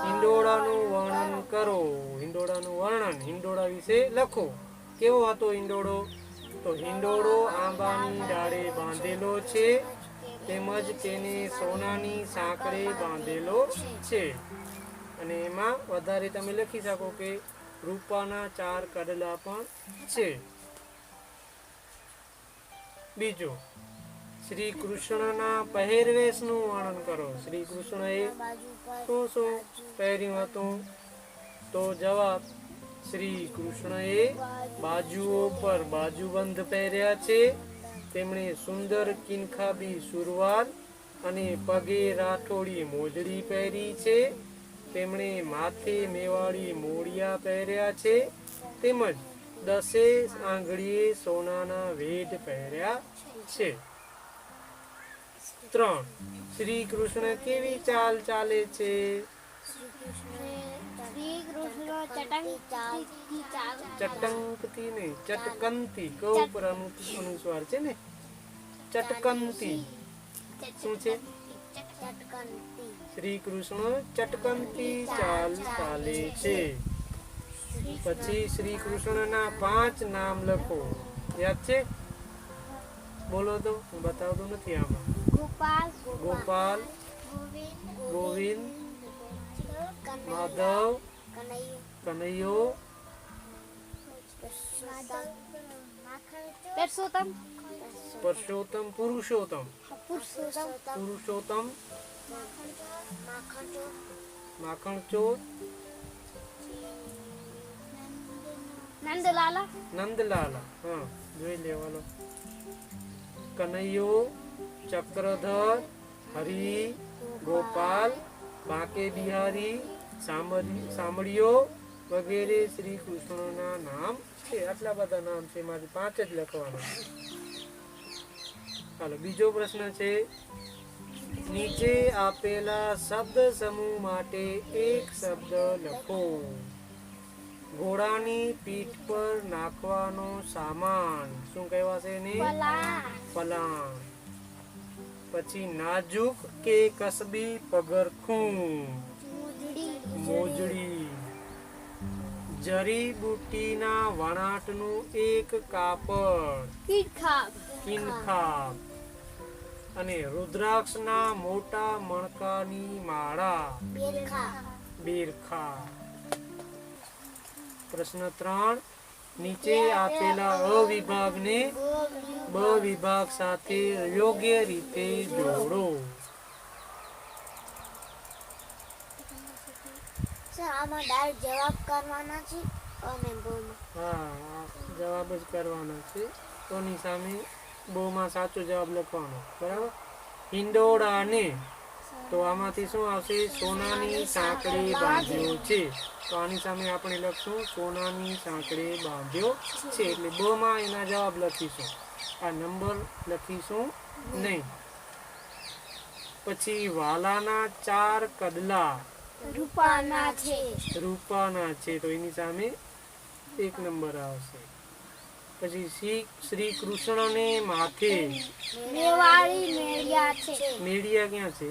હિંડોળાનું વર્ણન કરો. હિંડોળાનું વર્ણન, હિંડોળા વિશે લખો. કેવો હતો હિંડોળો? તો હિંડોળો આંબાની ડાળે બાંધેલો છે, તેમજ તેને સોનાની સાંકળે બાંધેલો છે. અને એમાં વધારે તમે લખી શકો કે રૂપાના 4 કડલા પણ છે. બીજો, શ્રી કૃષ્ણના પહેરવેશનું વર્ણન કરો. શ્રી કૃષ્ણએ શું શું પહેર્યું હતું? તો જવાબ, શ્રી કૃષ્ણએ બાજુઓ પર બાજુબંધ પહેર્યા છે. તેમણે સુંદર કિનખાબી સુરવાલ અને પગે રાઠોડી મોજડી પહેરી છે. તેમણે માથે મેવાડી મોડિયા પહેર્યા છે. તેમજ 10 આંગળીએ સોનાના વેઢ પહેર્યા છે. 3, શ્રી કૃષ્ણ કેવી ચાલ ચાલે છે? ચટંકતી નહીં, ચટકંતી, ક ઉપર અનુસ્વાર છે ને. ચટકંતી શું છે? શ્રી કૃષ્ણ ચટકંતી ચાલ ચાલે છે. પછી શ્રી કૃષ્ણના 5 નામ લખો. યાદ છે? બોલો તો, હું બતાવતો નથી આમાં. ગોપાલ, ગોવિંદ, માધવ, કનૈયો, પરસોત્તમ, પુરુષોત્તમ, માખણચોર, નંદલાલા. હા, જોઈ લેવાનો. કનૈયો, ચક્રધર, હરિ, ગોપાલ, બાંકે બિહારી, સાંભળ્યો વગેરે શ્રી કૃષ્ણના નામ છે. આટલા બધા નામ છે, મારે 5 જ લખવાના. ચાલો, બીજો પ્રશ્ન છે, નીચે આપેલા શબ્દ સમૂહ માટે એક શબ્દ લખો. ઘોડાની પીઠ પર નાખવાનો સામાન શું કહેવાશે એને? પલાણ. પછી નાજુક કે કસબી પગરખું, મોજડી. જડીબુટ્ટીના વણાટનું એક કાપડ, કિનખાબ. અને રુદ્રાક્ષના મોટા મણકાની માળા, બેરખા. પ્રશ્ન 3, નીચે આપેલા અ વિભાગને બ વિભાગ સાથે યોગ્ય રીતે જોડો. આમાં ડાયરેક્ટ જવાબ કરવાના છે અને બોલમાં. હા, જવાબ જ કરવાનો છે. તોની સામે બોમાં સાચો જવાબ લખવાનો. બરાબર. હિંડોળાને તો આમાંથી શું આવશે? સોનાની સાંકળે બાંધ્યો છે. તો આની સામે આપણે લખશું સોનાની સાંકળે બાંધ્યો છે. એટલે બ માં એના જવાબ લખીશું, આ નંબર લખીશું નહીં. પછી વાલાના 4 કડલા રૂપાના છે. રૂપાના છે, તો એની સામે 1 નંબર આવશે. પછી શ્રી કૃષ્ણને માથે મેવાડી મેળિયા છે. મેળિયા ક્યાં છે?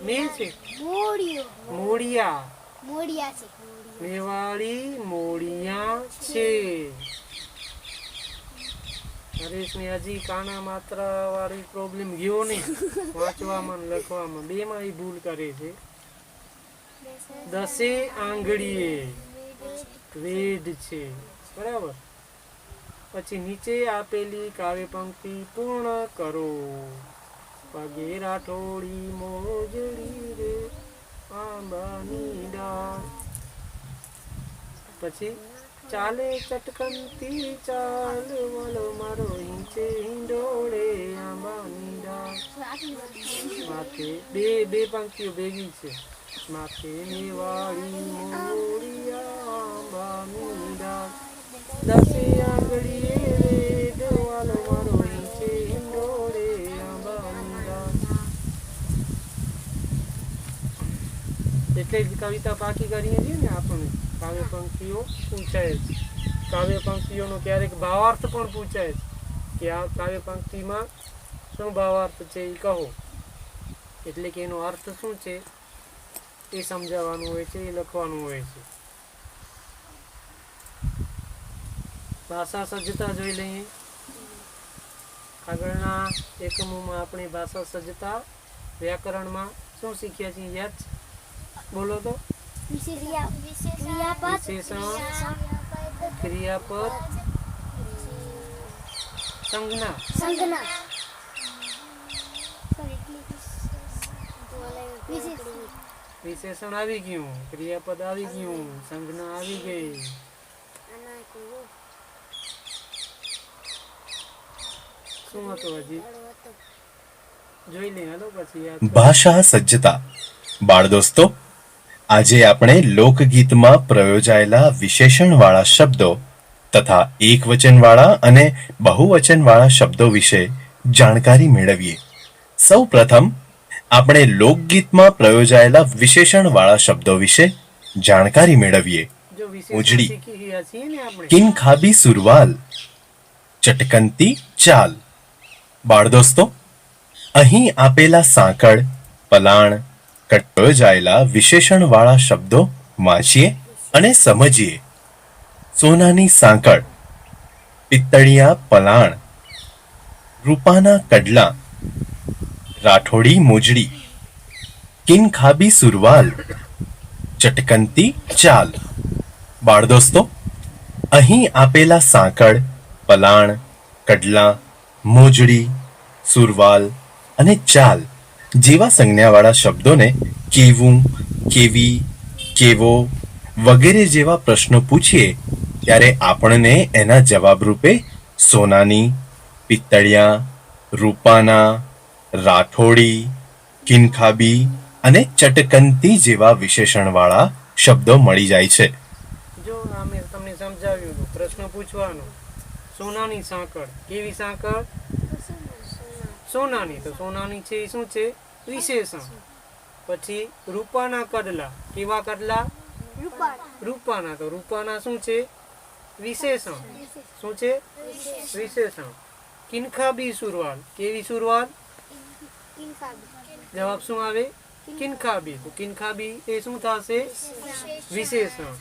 મેળ છે, મોડિયો મોડિયા. મોડિયા છે. મેવાડી મોડિયા છે. હરેશને હજી કાના માત્ર વાળી પ્રોબ્લેમ ગયો નહીં, વાંચવામાં ને લખવામાં બેમાં ઈ ભૂલ કરે છે. 10 આંગળીએ વેદ છે, બરાબર. પછી નીચે આપેલી કાવ્ય પંક્તિ પૂર્ણ કરો. પગે રાઠોડી મોજડી રે આંબાની ડાળ. પછી ચાલે ચટકનતી ચાલ વલો મારો હિંચે હિંડોળે આંબાની ડાળ. માથે બે પંક્તિઓ ભેગી છે. માથે મેવાડી મોડિયા આંબાની ડાળ. 10 આંગળીએ વેદ વાલો મારો હિંચે હિંડોળે આંબાની ડાળ. એટલે જ કવિતા પાકી કરીએ છીએ ને આપણે. કાવ્ય પંક્તિઓ પૂછાય છે. કાવ્ય પંક્તિઓનો ક્યારેક ભાવાર્થ પણ પૂછાય છે કે આ કાવ્ય પંક્તિમાં શું ભાવાર્થ છે એ કહો. એટલે કે એનો અર્થ શું છે એ સમજાવવાનું હોય છે, એ લખવાનું હોય છે. ભાષા સજ્જતા જોઈ લઈએ. આગળના એકમોમાં આપણે ભાષા સજ્જતા વ્યાકરણમાં શું શીખ્યા છીએ? યાદ છે? બોલો તો. વિશેષણ, ક્રિયાપદ, સંજ્ઞા. વિશેષણ આવી ગયું, ક્રિયાપદ આવી ગયું, સંજ્ઞા આવી ગઈ. શું હતું હજી? જોઈ લઈએ હાલો, પછી યાદ કરો. ભાષા સજ્જતા. બાળ દોસ્તો, આજે આપણે લોકગીતમાં પ્રયોજાયેલા વિશેષણવાળા શબ્દો તથા એકવચનવાળા અને બહુવચનવાળા શબ્દો વિશે જાણકારી મેળવીએ. સૌ પ્રથમ આપણે લોકગીતમાં પ્રયોજાયેલા વિશેષણવાળા શબ્દો વિશે જાણકારી મેળવીએ. જો વિશેષણ ઉજળી, શીખી રહ્યા છીએ ને આપણે. કિન ખાબી સુરવાલ, ચટકનતી ચાલ. બાળ દોસ્તો, અહીં આપેલા સાંકળ, પલાણ, પ્રયોજાયેલા વિશેષણવાળા શબ્દો વાંચીએ અને સમજીએ. સોનાની સાંકળ, પિત્તળિયા પલાણ, રૂપાના કડલા, રાઠોડી મોજડી, કિન ખાબી સુરવાલ, ચટકનતી ચાલ. બાળ દોસ્તો, અહીં આપેલા સાંકળ, પલાણ, કડલા, મોજડી, સુરવાલ અને ચાલ જેવા સંજ્ઞાવાળા શબ્દોને કેવું, કેવી, કેવો વગેરે જેવા પ્રશ્નો પૂછીએ ત્યારે આપણને એના જવાબ રૂપે સોનાની, પિત્તળિયા, રૂપાના, રાઠોડી, કિનખાબી અને ચટકનતી જેવા વિશેષણવાળા શબ્દો મળી જાય છે. જો આ મેં તમને સમજાવ્યું, પ્રશ્ન પૂછવાનો. સોનાની સાંકળ, કેવી સાંકળ? સોનાની. તો સોનાની છે એ શું છે? વિશેષણ. પછી રૂપાના કડલા, કેવા કડલા? રૂપાના. તો રૂપાના શું છે? વિશેષણ. શું છે? વિશેષણ. કિનખાબી સુરવાલ, કેવી સુરવાલ? જવાબ શું આવે? કિનખાબી. તો કિનખાબી એ શું થશે? વિશેષણ.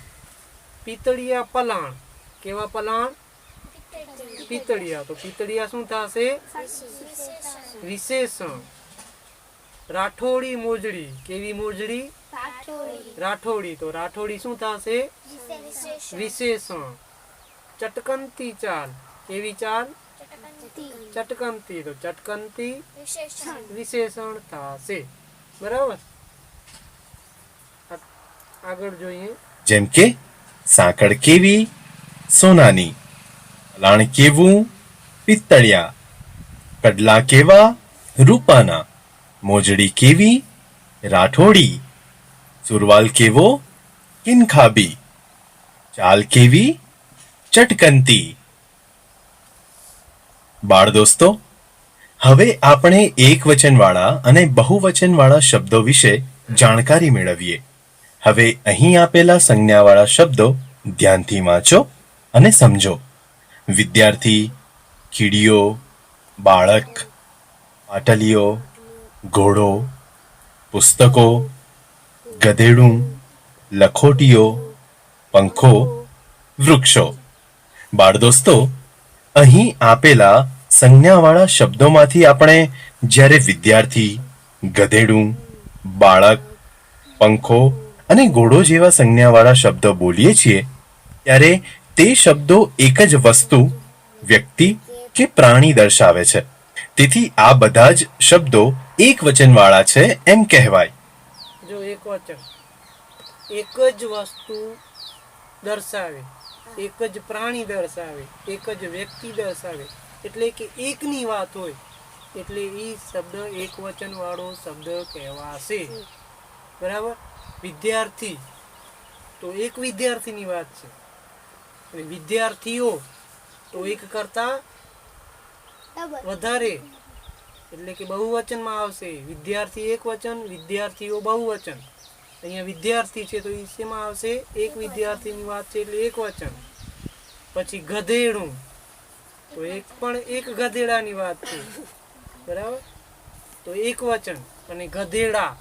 પિત્તળિયા પલાણ, કેવા પલાણ? પિત્તળિયા. તો પિત્તળિયા શું થશે? વિશેષણ. રાઠોડી મોજડી, કેવી મોજડી? રાઠોડી. તો રાઠોડી શું થશે? વિશેષણ. ચટકનતી ચાલ, કેવી ચાલ? ચટકનતી. તો ચટકનતી વિશેષણ થશે. બરાબર. આગળ જોઈએ. જેમ કે સાંકળ કેવી? સોનાની. પલાણ કેવું? પિત્તળિયા. કડલા કેવા? રૂપાના. મોજડી કેવી રાઠોડી, સુરવાલ કેવો કિનખાબી, ચાલ કેવી ચટકંતી. બાળ દોસ્તો, હવે આપણે એકવચનવાળા અને બહુવચનવાળા શબ્દો વિશે જાણકારી મેળવીએ. હવે અહીં આપેલા સંજ્ઞાવાળા શબ્દો ધ્યાનથી વાંચો અને સમજો. વિદ્યાર્થી, કીડીઓ, બાળક, પાટલીઓ, ઘોડો, પુસ્તકો, ગધેડું, લખોટીઓ, પંખો, વૃક્ષો. બાળ દોસ્તો, અહીં આપેલા સંજ્ઞાવાળા શબ્દોમાંથી આપણે જ્યારે વિદ્યાર્થી, ગધેડું, બાળક, પંખો અને ઘોડો જેવા સંજ્ઞાવાળા શબ્દો બોલીએ છીએ ત્યારે તે શબ્દો એક જ વસ્તુ, વ્યક્તિ કે પ્રાણી દર્શાવે છે. તેથી આ બધા જ શબ્દો એક વચનવાળા છે એમ કહેવાય. જો એક વચન એક જ વસ્તુ દર્શાવે, એક જ પ્રાણી દર્શાવે, એક જ વ્યક્તિ દર્શાવે, એટલે કે એકની વાત હોય એટલે એ શબ્દ એક વચન વાળો શબ્દ કહેવાશે. બરાબર. વિદ્યાર્થી તો એક વિદ્યાર્થીની વાત છે, અને વિદ્યાર્થીઓ તો એક કરતા વધારે, એટલે કે બહુવચનમાં આવશે. વિદ્યાર્થી એક વચન, વિદ્યાર્થીઓ બહુવચન. અહીંયા વિદ્યાર્થી છે તો એ શેમાં આવશે? એક વિદ્યાર્થીની વાત છે એટલે એક વચન. પછી ગધેડું તો એક ગધેડાની વાત છે. બરાબર. તો એક વચન. અને ગધેડા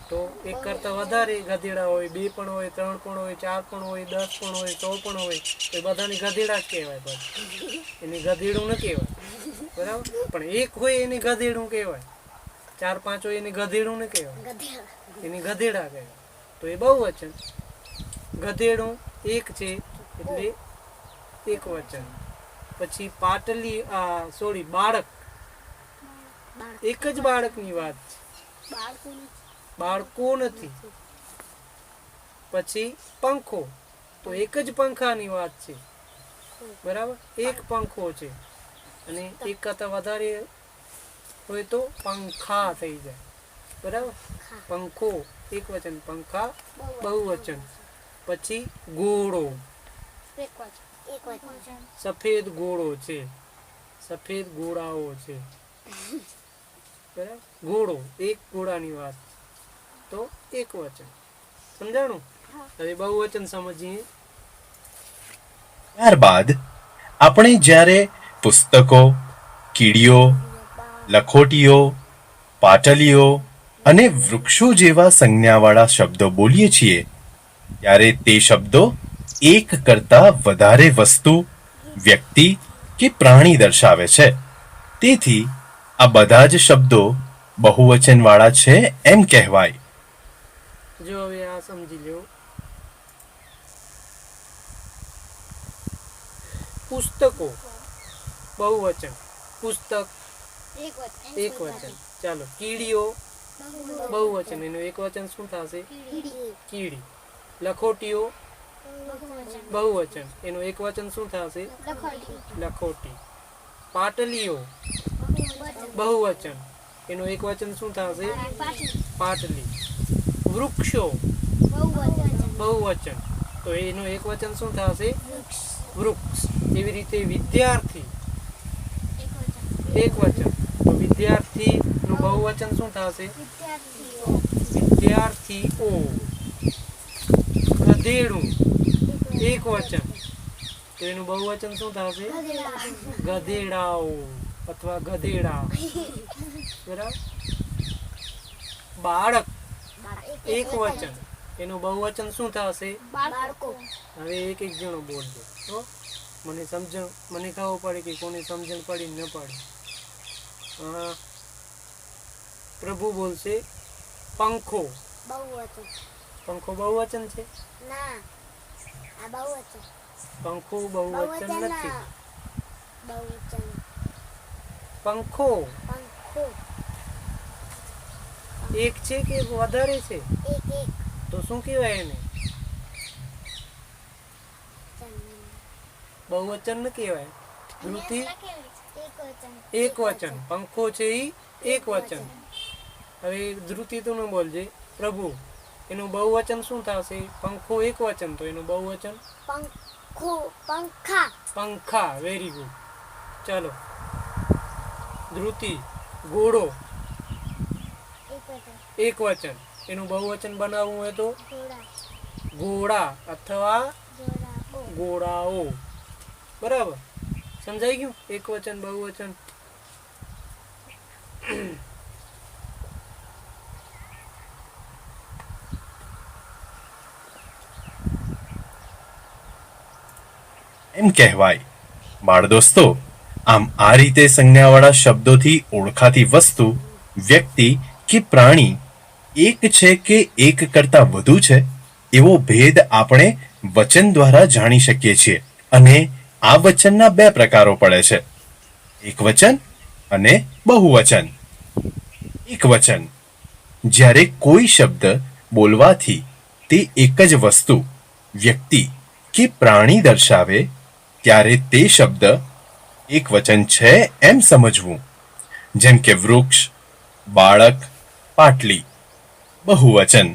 તો એક કરતા વધારે ગધેડા હોય, 2 પણ હોય, 3 પણ હોય, 4 પણ હોય, 10 પણ હોય, 100 પણ હોય, તો એ બધાને ગધેડા જ કહેવાય. પછી એને ગધેડું ન કહેવાય. બરાબર. પણ એક હોય એને ગધેડું કહેવાય, 4-5 હોય એને ગધેડું ન કહેવાય, એને ગધેડા કહેવાય. તો એ બહુ વચન. ગધેડું એક છે એટલે એક વચન. પછી બાળક, એક જ બાળકની વાત છે, બાળકો નથી. પછી પંખો તો એક જ પંખાની વાત છે. બરાબર. એક પંખો છે, અને એક કરતા વધારે હોય તો પંખા થઈ જાય. બરાબર. પંખો એક વચન, પંખા બહુવચન. પછી ઘોડો, સફેદ ઘોડો છે, સફેદ ઘોડાઓ છે. બરાબર. ઘોડો એક ઘોડાની વાત તો એક વચન. સમજાણું? હવે બહુવચન સમજીએ. ત્યારબાદ આપણે જ્યારે પુસ્તકો, કીડીઓ, લખોટીઓ, પાટલીઓ અને વૃક્ષો જેવા સંજ્ઞાવાળા શબ્દો બોલીએ છીએ ત્યારે તે શબ્દો એક કરતા વધારે વસ્તુ, વ્યક્તિ કે પ્રાણી દર્શાવે છે. તેથી આ બધા જ શબ્દો બહુવચનવાળા છે એમ કહેવાય. જો હવે આ સમજી લો. પુસ્તકો બહુવચન, પુસ્તક એક વચન. ચાલો. કીડીઓ બહુવચન, એનું એક વચન શું થશે? કીડી. લખોટીઓ બહુવચન, એનું એક વચન શું થશે? લખોટી. પાટલીઓ બહુવચન, એનું એક વચન શું થશે? પાટલી. વૃક્ષો બહુવચન, તો એનું એક વચન શું થશે? વૃક્ષ. એવી રીતે વિદ્યાર્થી એક વચન, તો વિદ્યાર્થી નું બહુવચન શું થશે? વિદ્યાર્થીઓ. ગધેડું એક વચન, તો એનું બહુવચન શું થશે? ગધેડાઓ અથવા ગધેડા. બરાબર. બાળક એક વચન, એનું બહુવચન શું થશે? હવે એક જણો બોલજો તો મને ખબર પડે કે કોને સમજણ પડી ન પડી. પ્રભુ બોલશે પંખો. પંખો બહુવચન છે? પંખો બહુવચન નથી. પંખો એક છે કે વધારે છે? તો શું કહેવાય એને? બહુવચન ન કહેવાય. ધ્રુતિ એક વચન. પંખો છે એ એક વચન. હવે ધ્રુતિ તું ન બોલજે. પ્રભુ એનું બહુવચન શું થશે? પંખો એક વચન, તો એનું બહુવચન પંખા. પંખા. Very good. ચાલો ધ્રુતિ, ઘોડો એક વચન, એનું બહુવચન બનાવવું હોય તો ઘોડા અથવા ઘોડાઓ. બરાબર, સમજાઈ ગયું? એક વચન, બહુવચન. એમ કહેવાય. બાળ દોસ્તો, આમ આ રીતે સંજ્ઞાવાળા શબ્દોથી ઓળખાતી વસ્તુ, વ્યક્તિ કે પ્રાણી એક છે કે એક કરતાં વધુ છે એવો ભેદ આપણે વચન દ્વારા જાણી શકીએ છીએ. અને આ વચનના બે પ્રકારો પડે છે, એક વચન અને બહુવચન. એક વચન, જ્યારે કોઈ શબ્દ બોલવાથી તે એક જ વસ્તુ, વ્યક્તિ કે પ્રાણી દર્શાવે ત્યારે તે શબ્દ એક વચન છે એમ સમજવું. જેમ કે વૃક્ષ, બાળક, પાટલી. બહુવચન,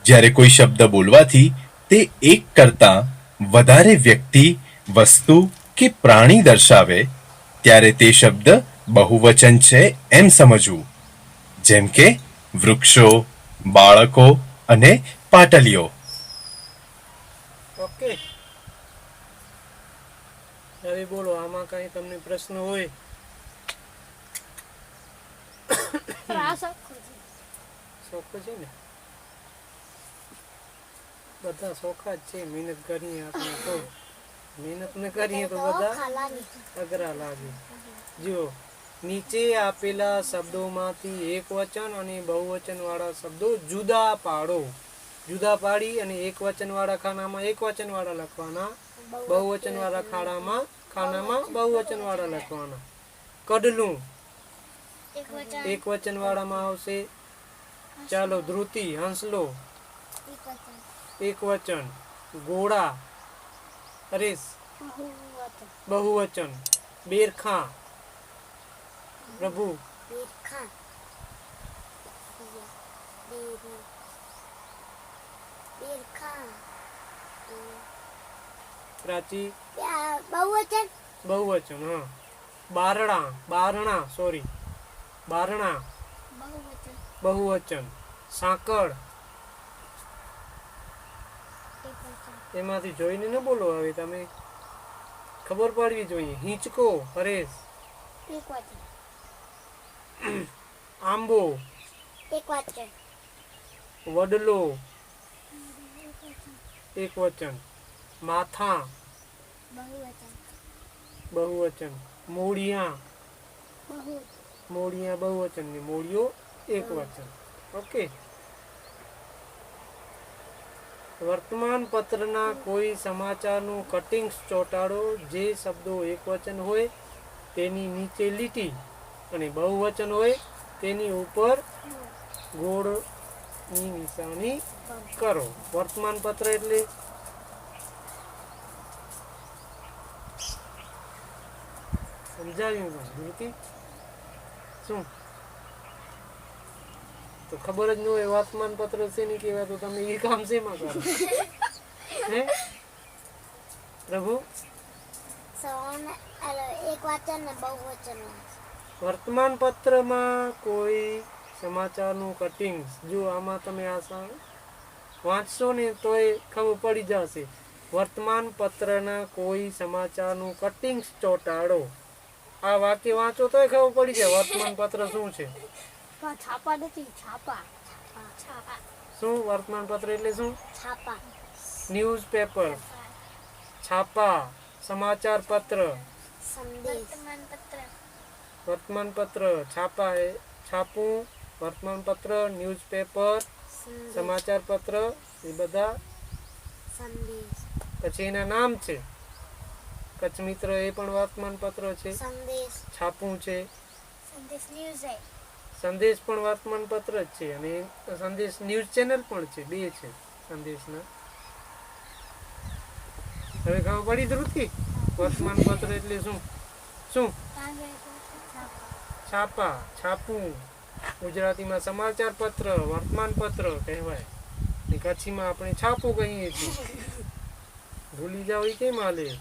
જ્યારે કોઈ શબ્દ બોલવાથી તે એક કરતાં વધારે વ્યક્તિ, વસ્તુ કે પ્રાણી દર્શાવે ત્યારે તે શબ્દ બહુવચન છે એમ સમજવું. જેમ કે વૃક્ષો, બાળકો અને પાટલીઓ. ઓકે, હવે બોલો, આમાં કઈ તમને પ્રશ્ન હોય? સોખો છે ને? બધા સોખા જ છે. મહેનત કરીએ આપણે તો, મહેનત ન કરીએ તો બધા અઘરા લાગે. જો નીચે આપેલા શબ્દોમાંથી એક વચન અને બહુવચન વાળા શબ્દો જુદા પાડો. જુદા પાડી અને એક વચન વાળા ખાનામાં એક વચન વાળા લખવાના, બહુવચન વાળા ખાનામાં બહુવચન વાળા લખવાના. કડલું એક વચન વાળામાં આવશે. ચાલો ધ્રુતિ, હંસલો એક વચન. ઘોડા, હરેશ બહુવચન. બેરખા, પ્રભુ પ્રાચી બહુવચન. હા. બારણા બહુવચન. સાંકળ, એમાંથી જોઈને ન બોલો, હવે તમે ખબર પડવી જોઈએ. હિંચકો, હરેશ આંબો, વડલો એક વચન. માથા બહુવચન. મોડિયા બહુવચન ને મોડિયો એક વચન. ઓકે. વર્તમાન પત્રના કોઈ સમાચારનું કટિંગ્સ ચોંટાડો. જે શબ્દો એક વચન હોય તેની નીચે લીટી અને બહુવચન હોય તેની ઉપર ગોળની નિશાની કરો. વર્તમાન પત્ર એટલે સમજાવ્યું ધ્રુતિ? શું તો ખબર જ ન હોય વર્તમાન પત્ર છે ને કેવા, તો તમે એ કામ શેમાં કરો? હે પ્રભુ? વર્તમાન પત્રમાં કોઈ સમાચારનું કટિંગ, જો આમાં તમે આ વાંચશો ને તો એ ખબર પડી જશે. વર્તમાન પત્રના કોઈ સમાચારનું કટિંગ્સ ચોંટાડો. આ વાક્ય વાંચો તોય ખબર પડી જાય વર્તમાન પત્ર શું છે. છાપા નથી, છાપા. શું વર્તમાન પત્ર એટલે શું? ન્યૂઝપેપર, છાપા, સમાચાર પત્ર. વર્તમાન પત્ર, છાપા, છાપું, વર્તમાન પત્ર, ન્યૂઝપેપર, સમાચાર પત્ર, એ બધા. પછી એના નામ છે. કચ્છ મિત્ર એ પણ વર્તમાન પત્ર છે. છાપું છે. સંદેશ પણ વર્તમાન પત્ર જ છે. અને સંદેશ ન્યૂઝ ચેનલ પણ છે. બે છે સંદેશના. હવે ખબર પડી ધ્રુતિ? વર્તમાન પત્ર એટલે શું? શું? છાપા, છાપું, ગુજરાતીમાં સમાચાર પત્ર, વર્તમાન પત્ર કહેવાય ને કચ્છીમાં આપણે છાપું કહીએ છીએ. ભૂલી જાવ એ કેમ હાલે?